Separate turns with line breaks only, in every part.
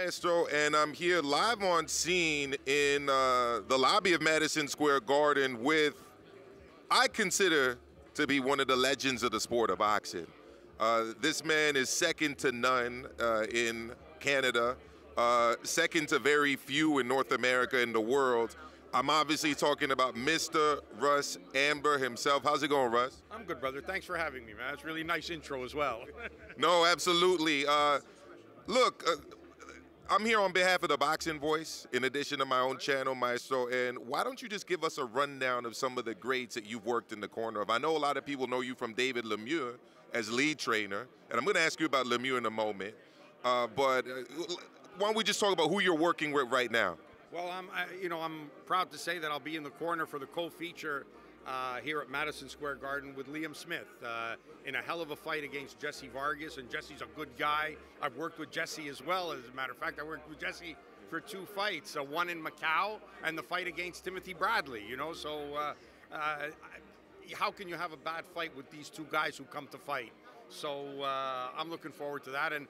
Maestro, and I'm here live on scene in the lobby of Madison Square Garden with, I consider to be one of the legends of the sport of boxing. This man is second to none in Canada, second to very few in North America and the world. I'm obviously talking about Mr. Russ Abner himself. How's it going, Russ?
I'm good, brother. Thanks for having me, man. It's a really nice intro as well.
No, absolutely. Look, I'm here on behalf of the Boxing Voice, in addition to my own channel, Maestro, and why don't you just give us a rundown of some of the greats that you've worked in the corner of? I know a lot of people know you from David Lemieux as lead trainer, and I'm going to ask you about Lemieux in a moment, but why don't we just talk about who you're working with right now?
Well, I'm proud to say that I'll be in the corner for the co-feature here at Madison Square Garden with Liam Smith in a hell of a fight against Jesse Vargas, and Jesse's a good guy. I've worked with Jesse as well. As a matter of fact, I worked with Jesse for 2 fights, one in Macau and the fight against Timothy Bradley, you know, so how can you have a bad fight with these 2 guys who come to fight? So I'm looking forward to that, and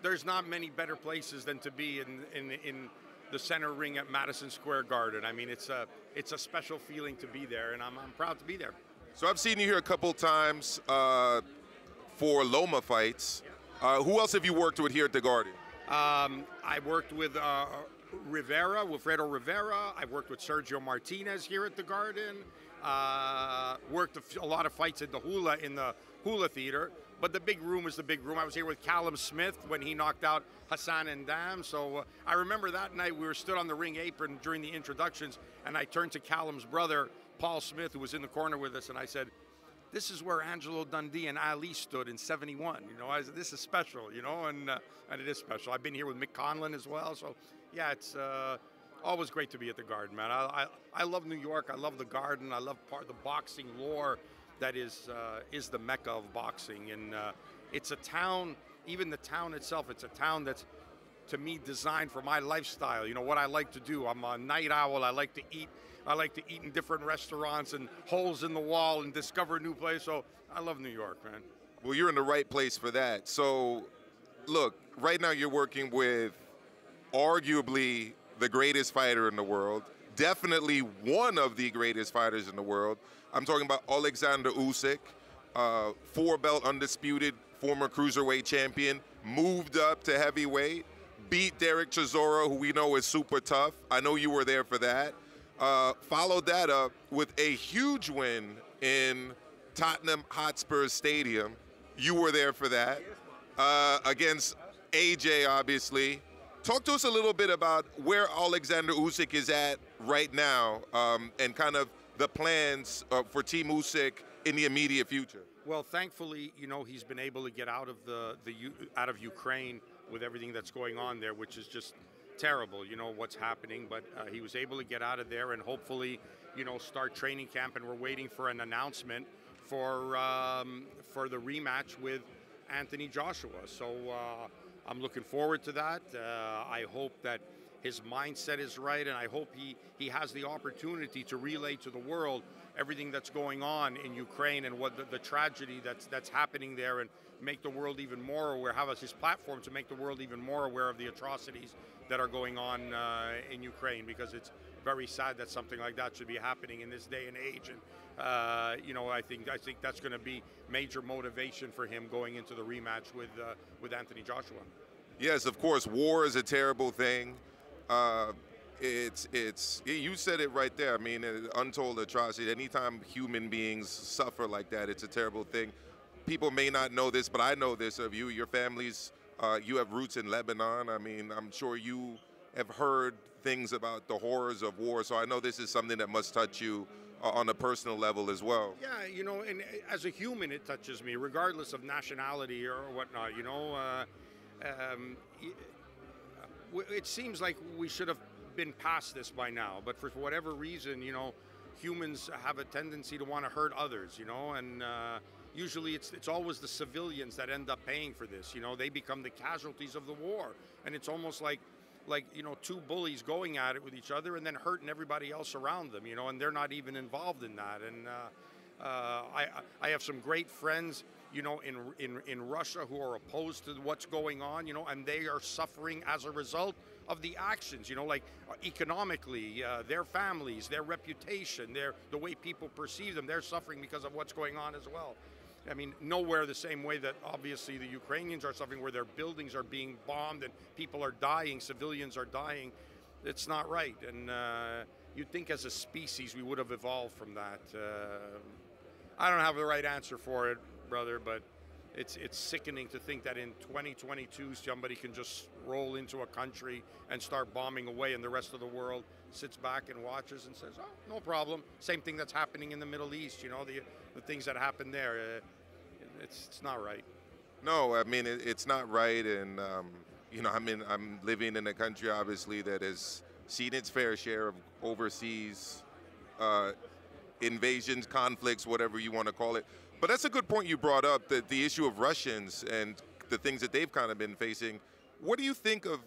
there's not many better places than to be in the center ring at Madison Square Garden. I mean, it's a special feeling to be there, and I'm proud to be there.
So I've seen you here a couple times for Loma fights. Who else have you worked with here at the Garden?
I worked with Rivera, Wilfredo Rivera. I've worked with Sergio Martinez here at the Garden. Worked a lot of fights in the Hula Theater. But the big room is the big room. I was here with Callum Smith when he knocked out Hassan Ndam. So I remember that night we were stood on the ring apron during the introductions, and I turned to Callum's brother, Paul Smith, who was in the corner with us, and I said, "This is where Angelo Dundee and Ali stood in '71. You know, I said, this is special, you know, and it is special. I've been here with Mick Conlon as well. So yeah, it's always great to be at the Garden, man. I love New York. I love the Garden. I love part of the boxing lore that is the mecca of boxing, and it's a town. Even the town itself, it's a town that's, to me, designed for my lifestyle. You know what I like to do. I'm a night owl. I like to eat. I like to eat in different restaurants and holes in the wall and discover a new place. So I love New York, man.
Well, you're in the right place for that. So, look, right now you're working with arguably the greatest fighter in the world. Definitely one of the greatest fighters in the world. I'm talking about Alexander Usyk, 4-belt undisputed former cruiserweight champion, moved up to heavyweight, beat Derek Chisora, who we know is super tough. I know you were there for that. Followed that up with a huge win in Tottenham Hotspur Stadium. You were there for that. Against AJ, obviously. Talk to us a little bit about where Alexander Usyk is at right now, and kind of the plans for Team Usyk in the immediate future.
Well, thankfully, you know, he's been able to get out of out of Ukraine with everything that's going on there, which is just terrible, you know, what's happening. But he was able to get out of there and hopefully, you know, start training camp. And we're waiting for an announcement for the rematch with Anthony Joshua. So I'm looking forward to that. I hope that his mindset is right, and I hope he has the opportunity to relay to the world everything that's going on in Ukraine and what the tragedy that's happening there, and make the world even more aware, have his platform to make the world even more aware of the atrocities that are going on in Ukraine, because it's very sad that something like that should be happening in this day and age. And you know, I think that's going to be major motivation for him going into the rematch with Anthony Joshua.
Yes, of course, war is a terrible thing. You said it right there. I mean, an untold atrocity. Anytime human beings suffer like that, it's a terrible thing. People may not know this, but I know this of you. Your family's, you have roots in Lebanon. I mean, I'm sure you have heard things about the horrors of war, so I know this is something that must touch you on a personal level as well.
Yeah, you know, and as a human, it touches me, regardless of nationality or whatnot, you know. It seems like we should have been past this by now, but for whatever reason, you know, humans have a tendency to want to hurt others, you know, and usually it's always the civilians that end up paying for this, you know. They become the casualties of the war, and it's almost like, you know, 2 bullies going at it with each other and then hurting everybody else around them, you know, and they're not even involved in that. And I have some great friends in Russia who are opposed to what's going on, and they are suffering as a result of the actions, like economically, their families, their reputation, the way people perceive them, they're suffering because of what's going on as well. I mean, nowhere the same way that obviously the Ukrainians are suffering, where their buildings are being bombed and people are dying, civilians are dying. It's not right. And you'd think as a species we would have evolved from that. I don't have the right answer for it, brother, but it's sickening to think that in 2022 somebody can just roll into a country and start bombing away, and the rest of the world sits back and watches and says, oh, no problem. Same thing that's happening in the Middle East, the things that happen there. It's not right.
No, I mean, it's not right. And, I'm living in a country, obviously, that has seen its fair share of overseas invasions, conflicts, whatever you want to call it. But that's a good point you brought up, the issue of Russians and the things that they've kind of been facing. What do you think of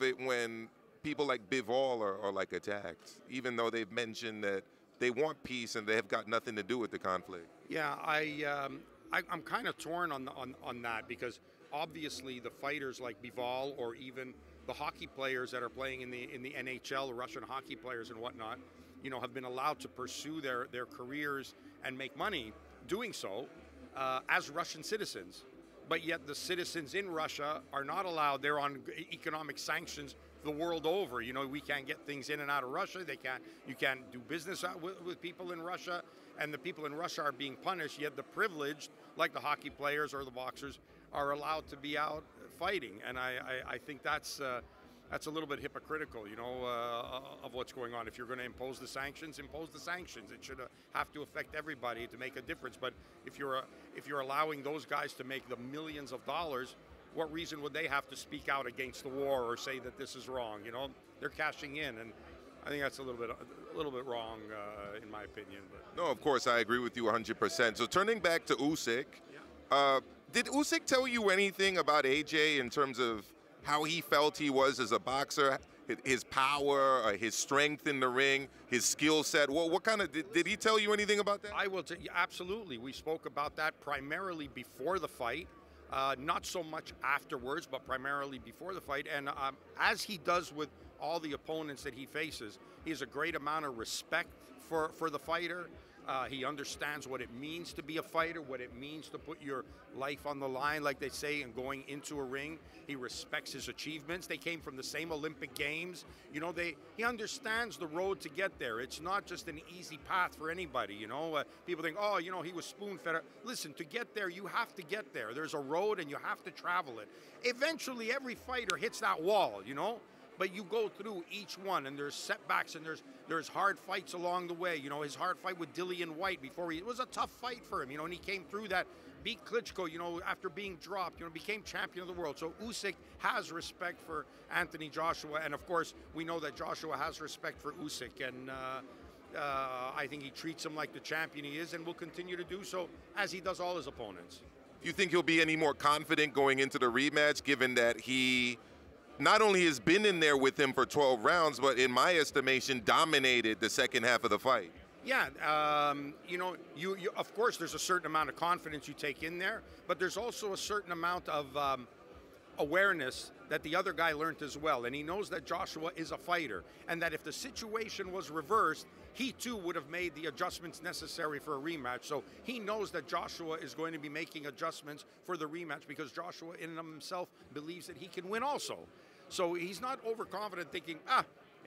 it when people like Bivol are like attacked, even though they've mentioned that they want peace and they have got nothing to do with the conflict?
Yeah, I'm kind of torn on that, because obviously the fighters like Bivol, or even the hockey players that are playing in the NHL, the Russian hockey players and whatnot, have been allowed to pursue their careers and make money doing so as Russian citizens. But yet the citizens in Russia are not allowed. They're on economic sanctions the world over. We can't get things in and out of Russia. You can't do business with people in Russia, and the people in Russia are being punished, yet the privileged, like the hockey players or the boxers, are allowed to be out fighting. And I think that's a little bit hypocritical, of what's going on. If you're going to impose the sanctions, impose the sanctions. It should have to affect everybody to make a difference. But if you're allowing those guys to make the millions of dollars, what reason would they have to speak out against the war or say that this is wrong? They're cashing in, and I think that's a little bit wrong, in my opinion. But
no, of course, I agree with you 100%. So turning back to Usyk, did Usyk tell you anything about AJ in terms of how he felt he was as a boxer, his power, his strength in the ring, his skill set? What kind of, did he tell you anything about that?
I will tell you, absolutely. We spoke about that primarily before the fight. Not so much afterwards, but primarily before the fight. And as he does with all the opponents that he faces, he has a great amount of respect for the fighter. He understands what it means to be a fighter, what it means to put your life on the line, like they say, and going into a ring. He respects his achievements. They came from the same Olympic Games. He understands the road to get there. It's not just an easy path for anybody. People think, oh, he was spoon-fed. Listen, to get there, you have to get there. There's a road, and you have to travel it. Eventually, every fighter hits that wall, But you go through each one, and there's setbacks, and there's hard fights along the way. His hard fight with Dillian White it was a tough fight for him, and he came through that, beat Klitschko, after being dropped, became champion of the world. So Usyk has respect for Anthony Joshua, and of course, we know that Joshua has respect for Usyk, and I think he treats him like the champion he is, and will continue to do so, as he does all his opponents.
Do you think he'll be any more confident going into the rematch, given that he not only has been in there with him for 12 rounds, but in my estimation, dominated the second half of the fight?
Yeah, you of course, there's a certain amount of confidence you take in there, but there's also a certain amount of awareness that the other guy learned as well. And he knows that Joshua is a fighter, and that if the situation was reversed, he too would have made the adjustments necessary for a rematch. So he knows that Joshua is going to be making adjustments for the rematch, because Joshua in and of himself believes that he can win also. So he's not overconfident thinking,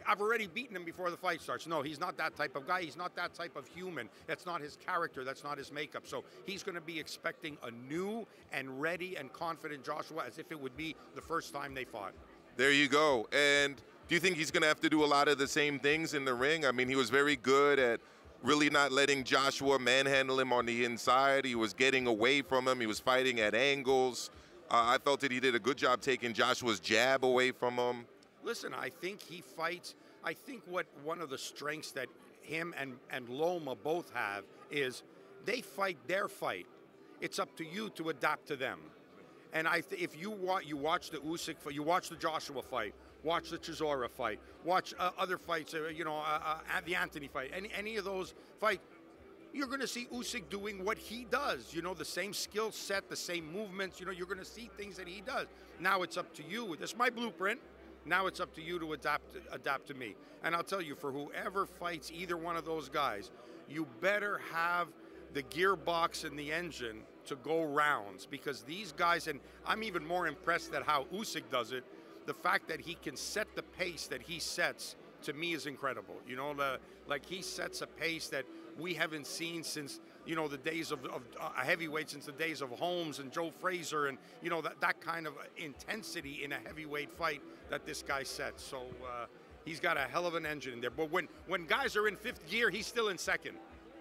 I've already beaten him before the fight starts. No, he's not that type of guy. He's not that type of human. That's not his character. That's not his makeup. So he's going to be expecting a new and ready and confident Joshua, as if it would be the first time they fought.
There you go. And do you think he's going to have to do a lot of the same things in the ring? I mean, he was very good at really not letting Joshua manhandle him on the inside. He was getting away from him. He was fighting at angles. I felt that he did a good job taking Joshua's jab away from him.
Listen, I think he fights. I think one of the strengths that him and Loma both have is they fight their fight. It's up to you to adapt to them. And if you watch the Usyk fight, you watch the Joshua fight, watch the Chisora fight, watch other fights, the Anthony fight, any of those fights, you're going to see Usyk doing what he does. You know, the same skill set, the same movements. You know, you're going to see things that he does. Now it's up to you. This is my blueprint. Now it's up to you to adapt to me. And I'll tell you, for whoever fights either one of those guys, you better have the gearbox and the engine to go rounds, because these guys, and I'm even more impressed at how Usyk does it. The fact that he can set the pace that he sets, to me, is incredible. You know, like he sets a pace that we haven't seen since, you know, the days of a heavyweight, since the days of Holmes and Joe Frazier, and, you know, that kind of intensity in a heavyweight fight that this guy sets. So he's got a hell of an engine in there. But when guys are in fifth gear, he's still in second.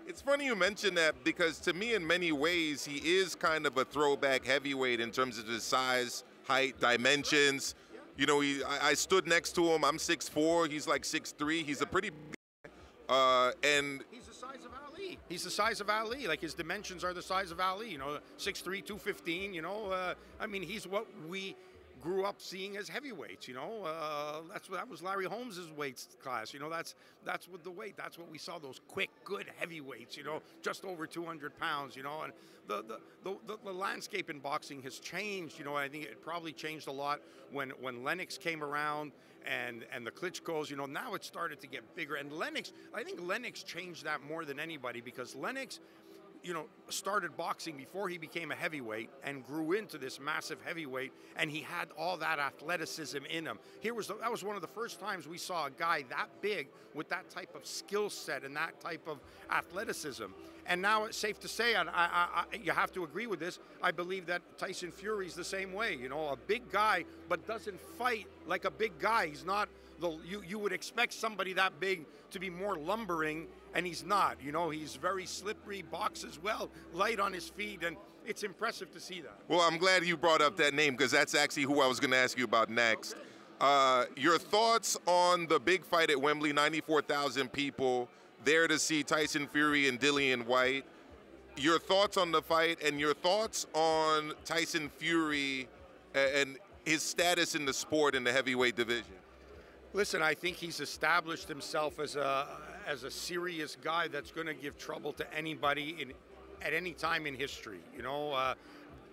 It's funny you mention that, because to me, in many ways, he is kind of a throwback heavyweight in terms of his size, height, dimensions. You know, I stood next to him. I'm 6'4". He's like 6'3". He's a pretty big guy. And
he's the size of Ali. He's the size of Ali. Like, his dimensions are the size of Ali. You know, 6'3", 215. You know, I mean, he's what we grew up seeing as heavyweights. You know, that was Larry Holmes's weight class. You know, that's what the weight. That's what we saw. Those quick, good heavyweights. You know, just over 200 pounds. You know, and the landscape in boxing has changed. You know, I think it probably changed a lot when Lennox came around and the Klitschko's. You know, now it started to get bigger. And I think Lennox changed that more than anybody, because Lennox, you know, started boxing before he became a heavyweight and grew into this massive heavyweight, and he had all that athleticism in him. That was one of the first times we saw a guy that big with that type of skill set and that type of athleticism. And now it's safe to say, and you have to agree with this, I believe that Tyson Fury's the same way. You know, a big guy, but doesn't fight like a big guy. He's not you would expect somebody that big to be more lumbering, and he's not. You know, he's very slippery, boxes well, light on his feet, and it's impressive to see that.
Well, I'm glad you brought up that name, because that's actually who I was going to ask you about next. Your thoughts on the big fight at Wembley, 94,000 people there to see Tyson Fury and Dillian White. Your thoughts on the fight, and your thoughts on Tyson Fury and his status in the sport in the heavyweight division.
Listen, I think he's established himself as a serious guy that's going to give trouble to anybody at any time in history. You know,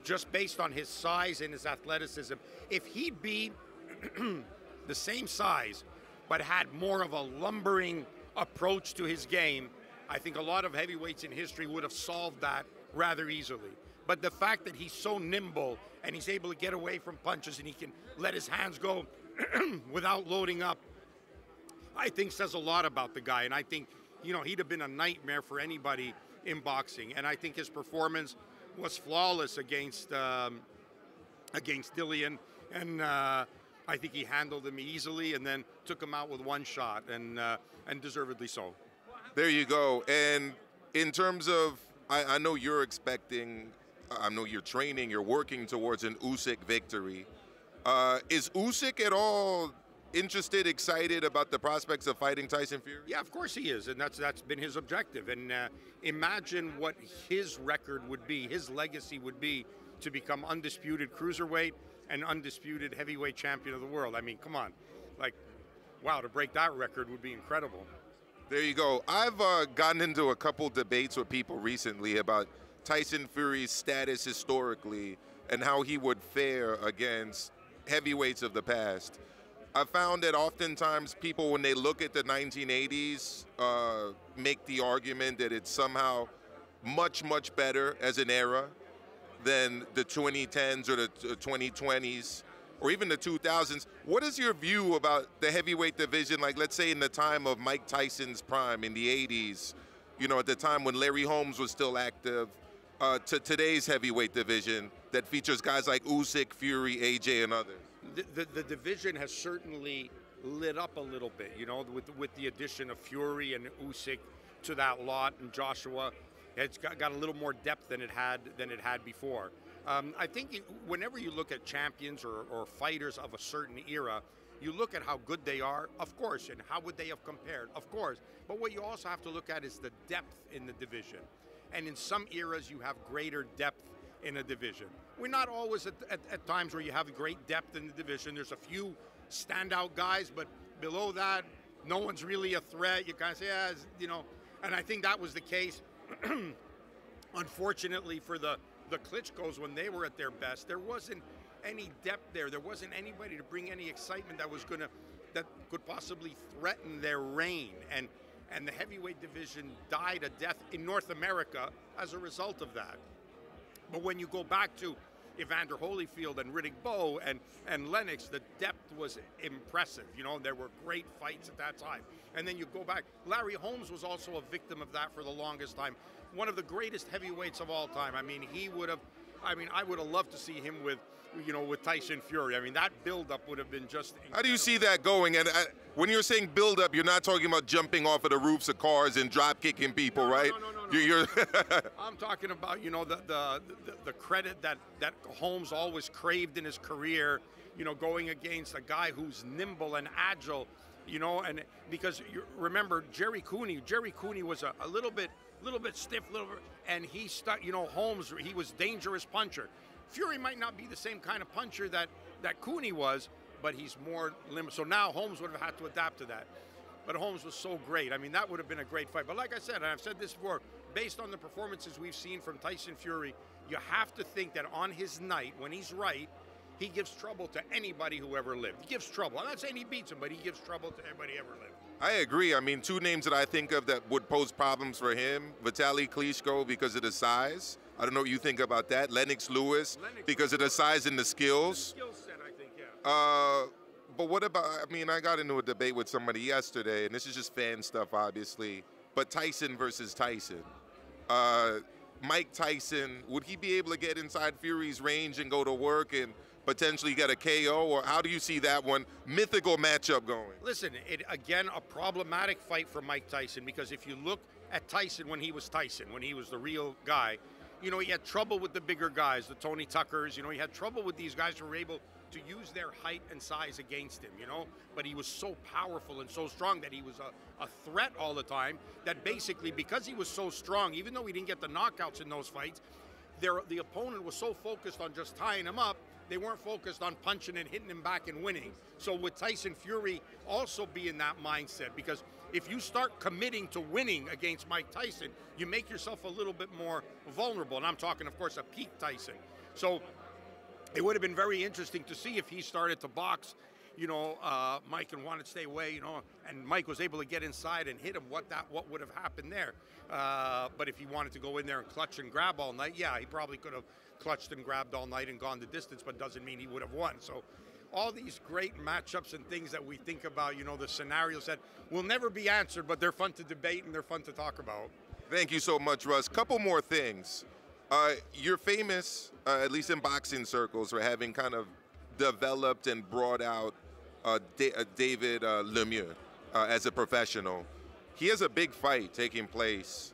just based on his size and his athleticism. If he'd be the same size but had more of a lumbering approach to his game, I think a lot of heavyweights in history would have solved that rather easily. But the fact that he's so nimble and he's able to get away from punches and he can let his hands go without loading up, I think says a lot about the guy. And I think, you know, he'd have been a nightmare for anybody in boxing. And I think his performance was flawless against Dillian. And I think he handled him easily and then took him out with one shot, and deservedly so.
There you go. And in terms of, I know you're expecting, I know you're training, you're working towards an Usyk victory. Is Usyk at all interested, excited about the prospects of fighting Tyson Fury?
Yeah, of course he is, and that's been his objective. And imagine what his record would be, his legacy would be, to become undisputed cruiserweight and undisputed heavyweight champion of the world. I mean, come on. Like, wow, to break that record would be incredible.
There you go. I've gotten into a couple debates with people recently about Tyson Fury's status historically and how he would fare against heavyweights of the past. I found that oftentimes people, when they look at the 1980s, make the argument that it's somehow much, much better as an era than the 2010s or the 2020s or even the 2000s. What is your view about the heavyweight division, like let's say in the time of Mike Tyson's prime in the 80s, you know, at the time when Larry Holmes was still active, to today's heavyweight division that features guys like Usyk, Fury, AJ, and others?
The division has certainly lit up a little bit, you know, with the addition of Fury and Usyk to that lot, and Joshua. It's got a little more depth than it had before. I think whenever you look at champions or fighters of a certain era, you look at how good they are, of course, and how would they have compared, of course. But what you also have to look at is the depth in the division. And in some eras, you have greater depth in a division. We're not always at times where you have great depth in the division. There's a few standout guys, but below that, no one's really a threat. You kind of say, yeah, you know, and I think that was the case Unfortunately for the Klitschko's, when they were at their best, there wasn't any depth there. There wasn't anybody to bring any excitement that could possibly threaten their reign. And the heavyweight division died a death in North America as a result of that. But when you go back to Evander Holyfield and Riddick Bowe and Lennox, the depth was impressive. You know, there were great fights at that time. And then you go back, Larry Holmes was also a victim of that for the longest time. One of the greatest heavyweights of all time. I mean, I would have loved to see him with Tyson Fury. I mean, that build-up would have been just incredible.
How do you see that going? And when you're saying build-up, you're not talking about jumping off of the roofs of cars and drop-kicking people, right?
No. I'm talking about, the credit that Holmes always craved in his career, going against a guy who's nimble and agile, and because you remember Jerry Cooney was a little bit stiff, and Holmes, he was dangerous puncher. Fury might not be the same kind of puncher that Cooney was, but he's more limited. So now Holmes would have had to adapt to that. But Holmes was so great. I mean, that would have been a great fight. But like I said, and I've said this before, based on the performances we've seen from Tyson Fury, you have to think that on his night, when he's right, he gives trouble to anybody who ever lived. He gives trouble. I'm not saying he beats him, but he gives trouble to anybody who ever lived.
I agree. I mean, two names that I think of that would pose problems for him, Vitaly Klitschko because of the size. I don't know what you think about that. Lennox Lewis because of the size and the skills.
The skill set, I think, yeah.
But what about, I got into a debate with somebody yesterday, and this is just fan stuff, obviously, but Tyson versus Tyson. Mike Tyson, would he be able to get inside Fury's range and go to work and potentially get a KO, or how do you see that one mythical matchup going?
Listen, again, a problematic fight for Mike Tyson, because if you look at Tyson, when he was the real guy, he had trouble with the bigger guys, the Tony Tuckers, he had trouble with these guys who were able to use their height and size against him, but he was so powerful and so strong that he was a threat all the time, that basically because he was so strong, even though he didn't get the knockouts in those fights, the opponent was so focused on just tying him up, they weren't focused on punching and hitting him back and winning. So with Tyson Fury also be in that mindset, because if you start committing to winning against Mike Tyson, you make yourself a little bit more vulnerable. And I'm talking, of course, a peak Tyson. So it would have been very interesting to see if he started to box, Mike, and wanted to stay away, and Mike was able to get inside and hit him, what would have happened there. But if he wanted to go in there and clutch and grab all night, yeah, he probably could have clutched and grabbed all night and gone the distance, but doesn't mean he would have won. So all these great matchups and things that we think about, the scenarios that will never be answered, but they're fun to debate and they're fun to talk about.
Thank you so much, Russ. Couple more things. You're famous, at least in boxing circles, for having kind of developed and brought out David Lemieux as a professional. He has a big fight taking place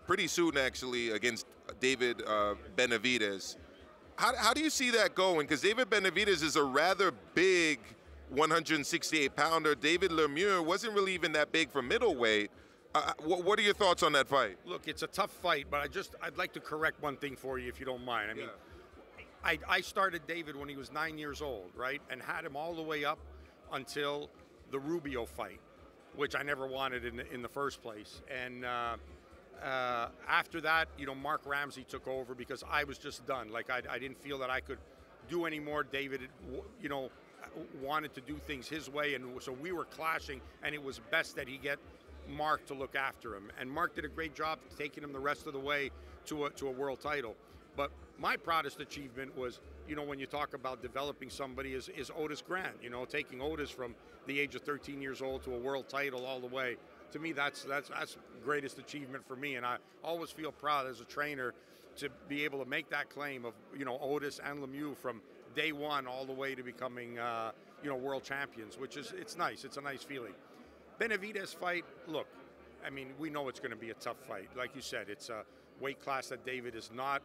pretty soon, actually, against David Benavidez. How do you see that going? Because David Benavidez is a rather big 168-pounder. David Lemieux wasn't really even that big for middleweight. What are your thoughts on that fight?
Look, it's a tough fight, but I'd like to correct one thing for you, if you don't mind. I mean, I started David when he was 9 years old, right, and had him all the way up until the Rubio fight, which I never wanted in the first place. And after that, Mark Ramsey took over because I was just done. Like, I didn't feel that I could do any more. David, wanted to do things his way, and so we were clashing, and it was best that he get Mark to look after him. And Mark did a great job taking him the rest of the way to a world title. But my proudest achievement was, when you talk about developing somebody, is Otis Grant. Taking Otis from the age of 13 years old to a world title all the way. To me, that's greatest achievement for me, and I always feel proud as a trainer to be able to make that claim of Otis and Lemieux from day one all the way to becoming world champions, which is it's nice. It's a nice feeling. Benavidez fight, look, I mean, we know it's going to be a tough fight. Like you said, it's a weight class that David is not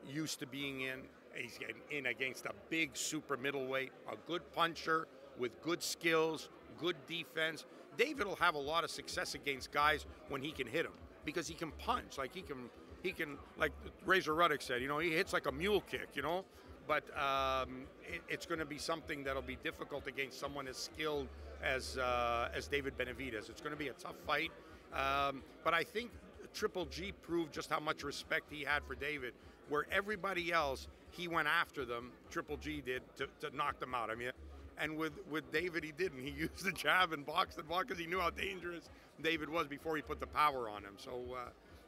used to being in. He's getting in against a big super middleweight, a good puncher with good skills, good defense. David will have a lot of success against guys when he can hit them, because he can punch. Like he can, like Razor Ruddock said, he hits like a mule kick, But it's going to be something that'll be difficult against someone as skilled as David Benavidez. It's going to be a tough fight. But I think Triple G proved just how much respect he had for David, where everybody else, he went after them, Triple G did, to knock them out. I mean, and with David, he didn't. He used the jab and boxed because he knew how dangerous David was before he put the power on him. So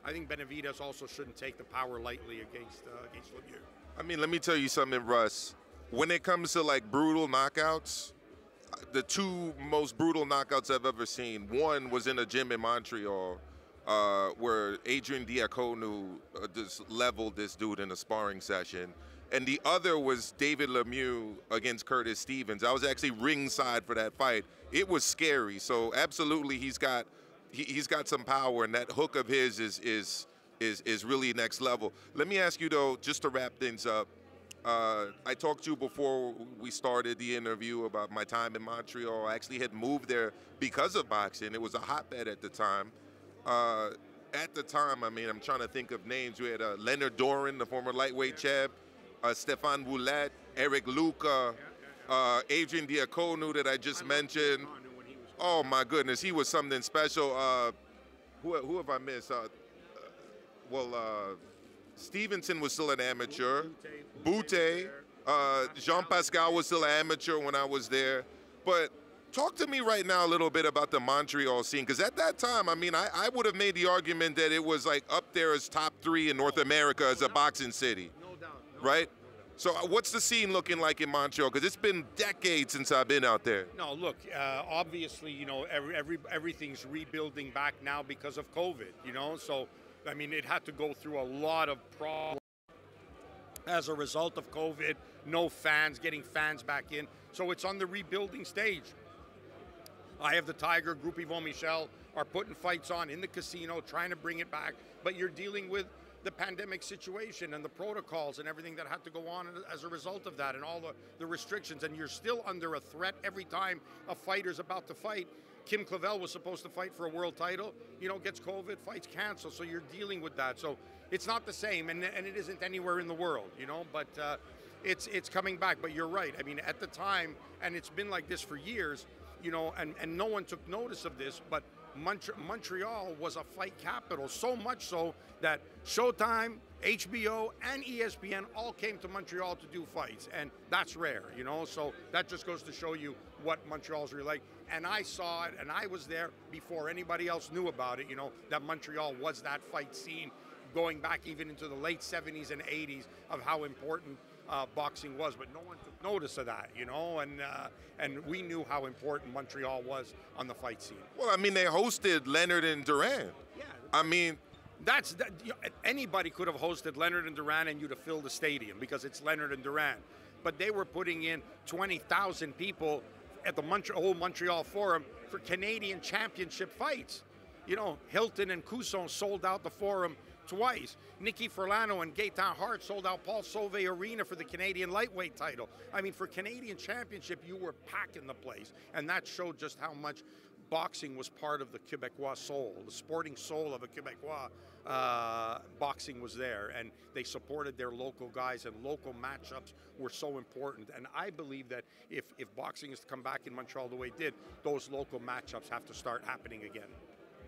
I think Benavidez also shouldn't take the power lightly against Lemieux.
I mean, let me tell you something, Russ. When it comes to like brutal knockouts, the two most brutal knockouts I've ever seen, one was in a gym in Montreal where Adrian Diacono just leveled this dude in a sparring session. And the other was David Lemieux against Curtis Stevens. I was actually ringside for that fight. It was scary. So absolutely, he's got some power, and that hook of his is really next level. Let me ask you though, just to wrap things up. I talked to you before we started the interview about my time in Montreal. I actually had moved there because of boxing. It was a hotbed at the time. At the time, I mean, I'm trying to think of names. We had Leonard Doran, the former lightweight champ. Stefan Boulet, Eric Luca, Adrian Diacono that I just mentioned. Oh my goodness, he was something special. Who have I missed? Stevenson was still an amateur. Boutte, Jean-Pascal was still an amateur when I was there. But talk to me right now a little bit about the Montreal scene, because at that time, I mean, I would have made the argument that it was like up there as top 3 in North America as a boxing city. Right? So what's the scene looking like in Montreal? Because it's been decades since I've been out there.
No, look, obviously, you know, everything's rebuilding back now because of COVID, you know. So, I mean, it had to go through a lot of problems as a result of COVID, no fans, getting fans back in. So it's on the rebuilding stage. I have the Tiger, Groupe Yvon Michel are putting fights on in the casino, trying to bring it back. But you're dealing with the pandemic situation and the protocols and everything that had to go on as a result of that, and all the restrictions, and you're still under a threat every time a fighter's about to fight. Kim Clavel was supposed to fight for a world title, you know, gets COVID, fights canceled, so you're dealing with that. So it's not the same, and it isn't anywhere in the world, you know, but it's coming back. But you're right, I mean, at the time, and it's been like this for years, you know, and no one took notice of this, but Montreal was a fight capital, so much so that Showtime, HBO, and ESPN all came to Montreal to do fights, and that's rare, you know, so that just goes to show you what Montreal's really like. And I saw it, and I was there before anybody else knew about it, you know, that Montreal was that fight scene, going back even into the late 70s and 80s of how important boxing was, but no one took notice of that, you know, and we knew how important Montreal was on the fight scene.
Well, I mean, they hosted Leonard and Duran.
Yeah.
I mean,
anybody could have hosted Leonard and Duran and you'd have filled the stadium because it's Leonard and Duran. But they were putting in 20,000 people at the old Montreal Forum for Canadian championship fights. You know, Hilton and Couson sold out the Forum twice. Nicky Furlano and Gaetan Hart sold out Paul Sauvé Arena for the Canadian lightweight title. I mean, for Canadian championship, you were packing the place. And that showed just how much boxing was part of the Quebecois soul, the sporting soul of a Quebecois. Boxing was there, and they supported their local guys, and local matchups were so important. And I believe that if boxing is to come back in Montreal the way it did, those local matchups have to start happening again.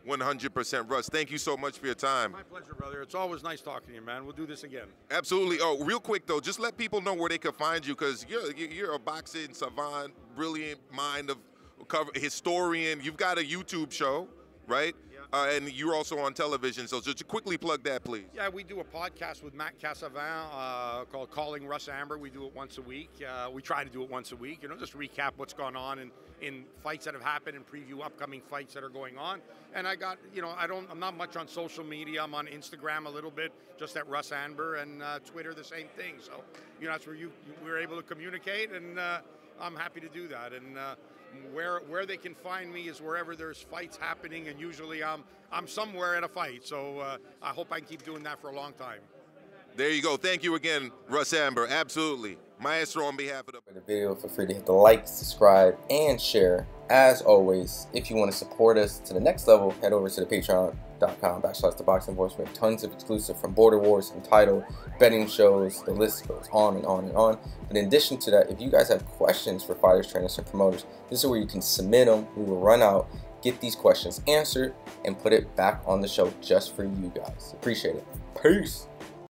100%, Russ. Thank you so much for your time.
My pleasure, brother. It's always nice talking to you, man. We'll do this again.
Absolutely. Oh, real quick, though, just let people know where they can find you, because you're a boxing savant, brilliant mind of historian. You've got a YouTube show, right? Yeah. And you're also on television, so just quickly plug that, please.
Yeah, we do a podcast with Matt Cassavin called Calling Russ Abner. We do it once a week. We try to do it once a week, you know, just recap what's gone on in fights that have happened and preview upcoming fights that are going on. And I got, you know, I'm not much on social media. I'm on Instagram a little bit, just at Russ Abner, and Twitter the same thing. So, you know, that's where we're able to communicate, and I'm happy to do that. And where they can find me is wherever there's fights happening, and usually I'm somewhere at a fight. So I hope I can keep doing that for a long time.
There you go. Thank you again, Russ Abner. Absolutely. Maestro, on behalf of
the video, feel free to hit the like, subscribe, and share. As always, if you want to support us to the next level, head over to the patreon.com/ThaBoxingVoice. We have tons of exclusive, from Border Wars, Entitled, betting shows, the list goes on and on and on. But in addition to that, if you guys have questions for fighters, trainers, and promoters, this is where you can submit them. We will run out get these questions answered and put it back on the show just for you guys. Appreciate it. Peace.